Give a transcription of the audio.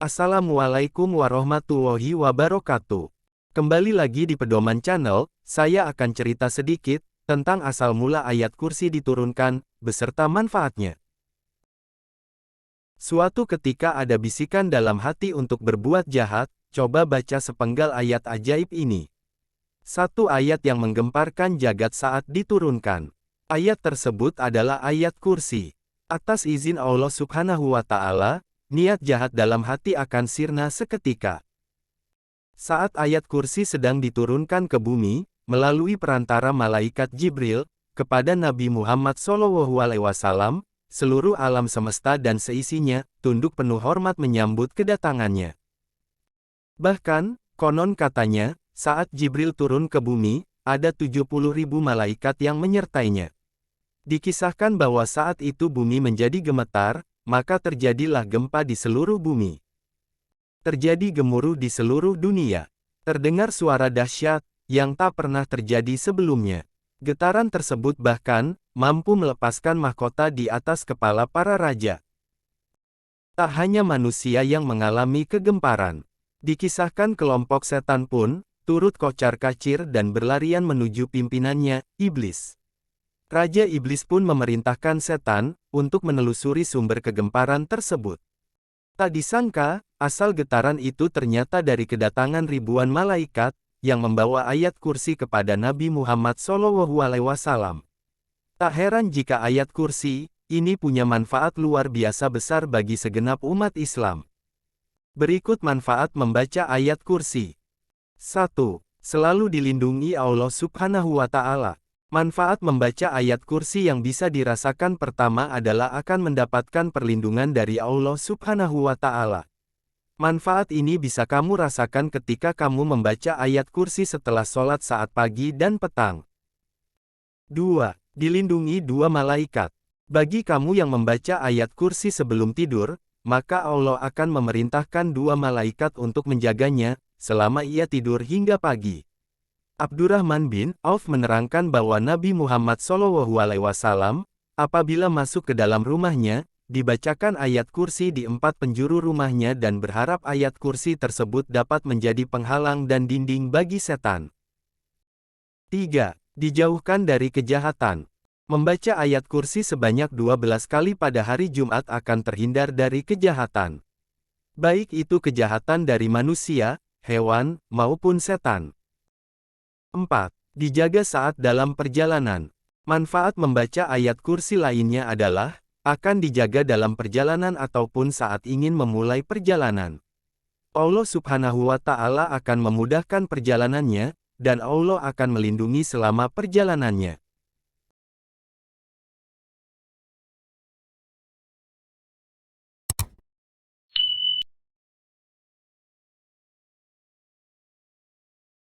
Assalamualaikum warahmatullahi wabarakatuh. Kembali lagi di Pedoman Channel, saya akan cerita sedikit tentang asal mula ayat kursi diturunkan, beserta manfaatnya. Suatu ketika ada bisikan dalam hati untuk berbuat jahat, coba baca sepenggal ayat ajaib ini. Satu ayat yang menggemparkan jagat saat diturunkan. Ayat tersebut adalah ayat kursi. Atas izin Allah Subhanahu wa Ta'ala, niat jahat dalam hati akan sirna seketika. Saat ayat kursi sedang diturunkan ke bumi, melalui perantara malaikat Jibril, kepada Nabi Muhammad SAW, seluruh alam semesta dan seisinya, tunduk penuh hormat menyambut kedatangannya. Bahkan, konon katanya, saat Jibril turun ke bumi, ada 70.000 malaikat yang menyertainya. Dikisahkan bahwa saat itu bumi menjadi gemetar, maka terjadilah gempa di seluruh bumi. Terjadi gemuruh di seluruh dunia. Terdengar suara dahsyat, yang tak pernah terjadi sebelumnya. Getaran tersebut bahkan, mampu melepaskan mahkota di atas kepala para raja. Tak hanya manusia yang mengalami kegemparan. Dikisahkan kelompok setan pun, turut kocar-kacir dan berlarian menuju pimpinannya, iblis. Raja Iblis pun memerintahkan setan untuk menelusuri sumber kegemparan tersebut. Tak disangka, asal getaran itu ternyata dari kedatangan ribuan malaikat yang membawa ayat kursi kepada Nabi Muhammad SAW. Tak heran jika ayat kursi ini punya manfaat luar biasa besar bagi segenap umat Islam. Berikut manfaat membaca ayat kursi. 1. Selalu dilindungi Allah Subhanahu wa Ta'ala. Manfaat membaca ayat kursi yang bisa dirasakan pertama adalah akan mendapatkan perlindungan dari Allah Subhanahu wa Ta'ala. Manfaat ini bisa kamu rasakan ketika kamu membaca ayat kursi setelah sholat saat pagi dan petang. 2. Dilindungi dua malaikat. Bagi kamu yang membaca ayat kursi sebelum tidur, maka Allah akan memerintahkan dua malaikat untuk menjaganya selama ia tidur hingga pagi. Abdurrahman bin Auf menerangkan bahwa Nabi Muhammad SAW, apabila masuk ke dalam rumahnya, dibacakan ayat kursi di 4 penjuru rumahnya dan berharap ayat kursi tersebut dapat menjadi penghalang dan dinding bagi setan. 3. Dijauhkan dari kejahatan. Membaca ayat kursi sebanyak 12 kali pada hari Jumat akan terhindar dari kejahatan. Baik itu kejahatan dari manusia, hewan, maupun setan. 4. Dijaga saat dalam perjalanan. Manfaat membaca ayat kursi lainnya adalah, akan dijaga dalam perjalanan ataupun saat ingin memulai perjalanan. Allah Subhanahu wa Ta'ala akan memudahkan perjalanannya, dan Allah akan melindungi selama perjalanannya.